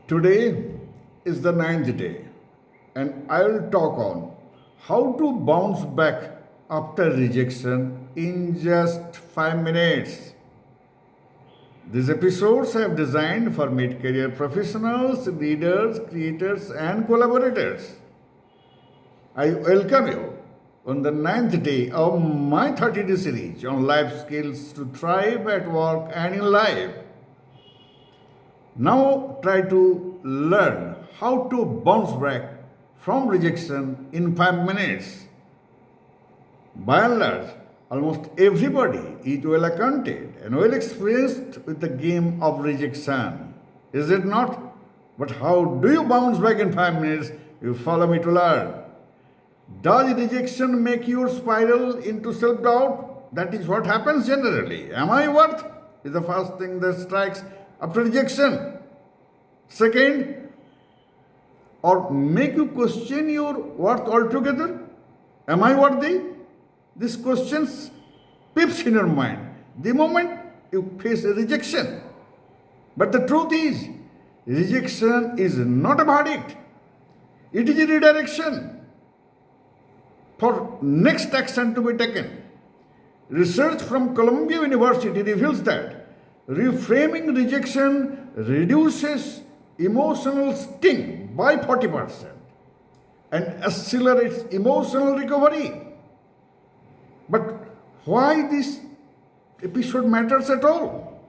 Today is the ninth day, and I will talk on how to bounce back after rejection in just 5 minutes. These episodes I have designed for mid career professionals, leaders, creators, and collaborators. I welcome you on the ninth day of my 30-day series on life skills to thrive at work and in life. Now try to learn how to bounce back from rejection in 5 minutes. By and large, almost everybody is well acquainted and well experienced with the game of rejection. Is it not? But how do you bounce back in 5 minutes? You follow me to learn. Does rejection make you spiral into self doubt? That is what happens generally. Am I worth? Is the first thing that strikes after rejection. Second, or make you question your worth altogether. Am I worthy? This question peeps in your mind the moment you face a rejection. But the truth is, rejection is not a verdict. It is a redirection for next action to be taken. Research from Columbia University reveals that reframing rejection reduces emotional sting by 40% and accelerates emotional recovery. But why this episode matters at all?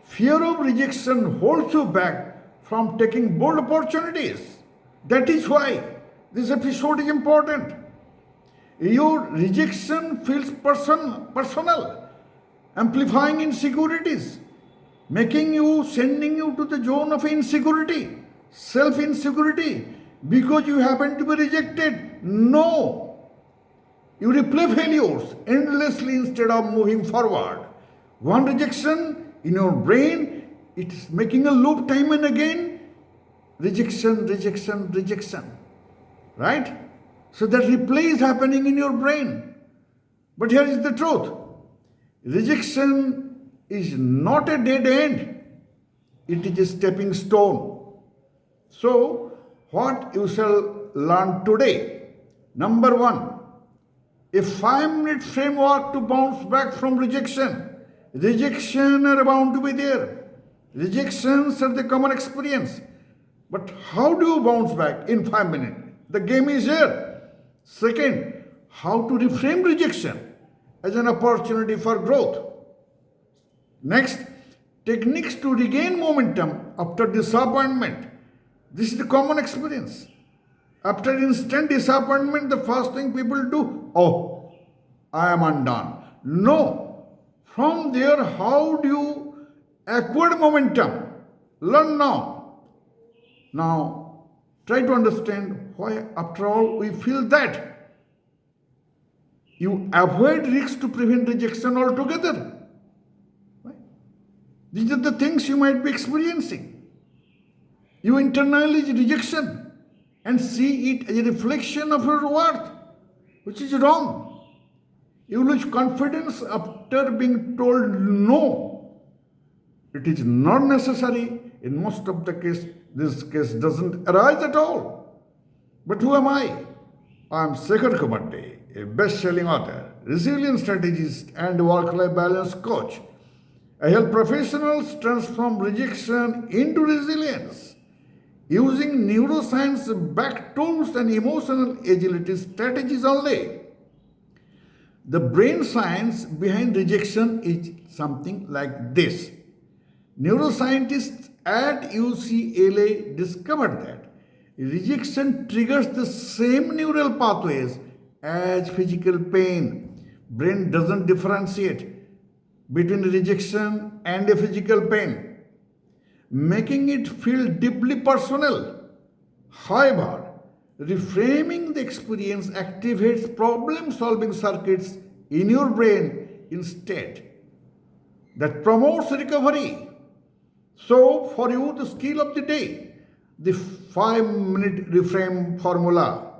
Fear of rejection holds you back from taking bold opportunities. That is why this episode is important. Your rejection feels personal, amplifying insecurities, sending you to the zone of insecurity, self-insecurity, because you happen to be rejected. No. You replay failures endlessly instead of moving forward. One rejection in your brain, it is making a loop time and again. Rejection. Right? So that replay is happening in your brain. But here is the truth. Rejection is not a dead end. It is a stepping stone. So, what you shall learn today? Number one, a 5-minute framework to bounce back from rejection. Rejection are bound to be there. Rejections are the common experience. But how do you bounce back in 5 minutes? The game is here. Second, how to reframe rejection as an opportunity for growth. Next, techniques to regain momentum after disappointment. This is the common experience. After instant disappointment, the first thing people do, oh, I am undone. No. From there, how do you acquire momentum? Learn now. Now, try to understand why, after all, we feel that. You avoid risks to prevent rejection altogether. Right? These are the things you might be experiencing. You internalize rejection and see it as a reflection of your worth, which is wrong. You lose confidence after being told no. It is not necessary. In most of the case, this case doesn't arise at all. But who am I? I am Shekhar Kumarte, a best-selling author, resilience strategist, and work-life balance coach. I help professionals transform rejection into resilience using neuroscience-backed tools and emotional agility strategies only. The brain science behind rejection is something like this. Neuroscientists at UCLA discovered that rejection triggers the same neural pathways as physical pain. Brain doesn't differentiate between rejection and a physical pain, making it feel deeply personal. However, reframing the experience activates problem-solving circuits in your brain instead that promotes recovery. So, for you, the skill of the day, the 5-minute reframe formula.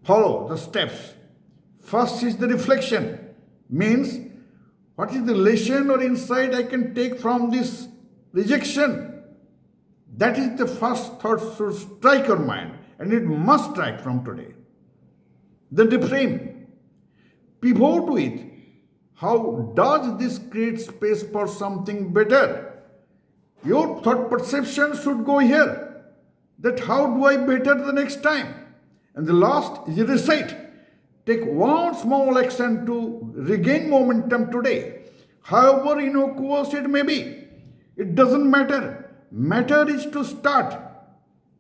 Follow the steps. First is the reflection, means what is the lesson or insight I can take from this rejection? That is the first thought should strike your mind, and it must strike from today. Then reframe. Pivot with how does this create space for something better? Your thought perception should go here. That how do I better the next time? And the last is reset. Take one small action to regain momentum today. However innocuous it may be, it doesn't matter. Matter is to start.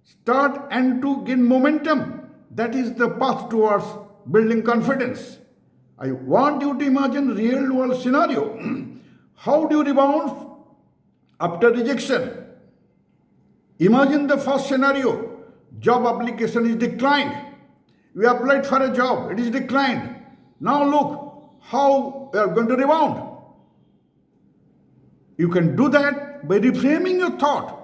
Start and to gain momentum. That is the path towards building confidence. I want you to imagine real world scenario. How do you rebound after rejection? Imagine the first scenario. Job application is declined. You applied for a job, it is declined. Now look how you are going to rebound. You can do that by reframing your thought.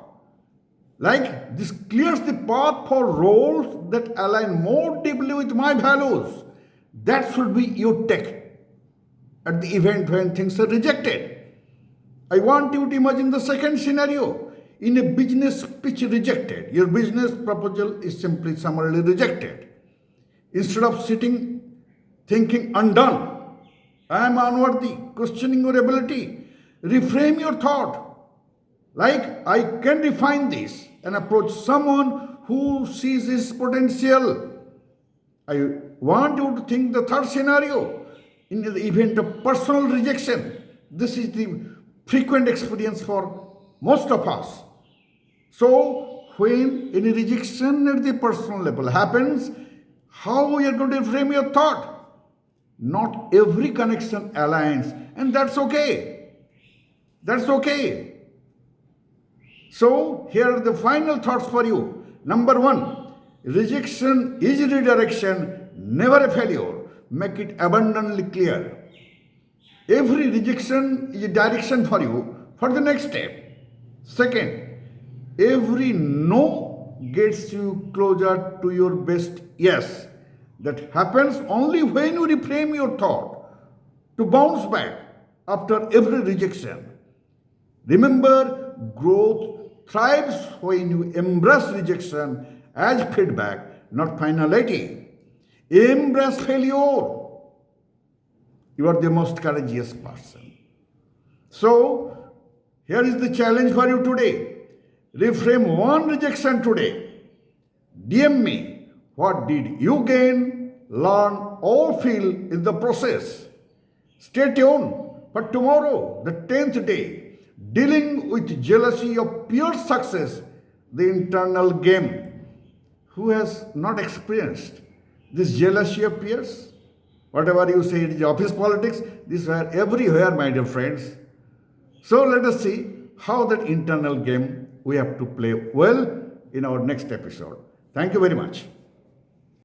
Like this clears the path for roles that align more deeply with my values. That should be your take at the event when things are rejected. I want you to imagine the second scenario. In a business pitch rejected, your business proposal is simply summarily rejected. Instead of sitting thinking undone, I am unworthy, questioning your ability, reframe your thought. Like I can refine this and approach someone who sees his potential. I want you to think the third scenario. In the event of personal rejection, this is the frequent experience for most of us. So, when any rejection at the personal level happens, how you are going to frame your thought? Not every connection aligns, and that's okay. That's okay. So, here are the final thoughts for you. Number one, rejection is redirection, never a failure. Make it abundantly clear. Every rejection is a direction for you for the next step. Second, every no gets you closer to your best yes. That happens only when you reframe your thought to bounce back after every rejection. Remember, growth thrives when you embrace rejection as feedback, not finality. Embrace failure. You are the most courageous person. So, here is the challenge for you today. Reframe one rejection today. DM me. What did you gain, learn, or feel in the process? Stay tuned for tomorrow, the 10th day, dealing with jealousy of pure success, the internal game. Who has not experienced this jealousy of peers? Whatever you say, it is office politics. These are everywhere, my dear friends. So let us see how that internal game we have to play well in our next episode. Thank you very much.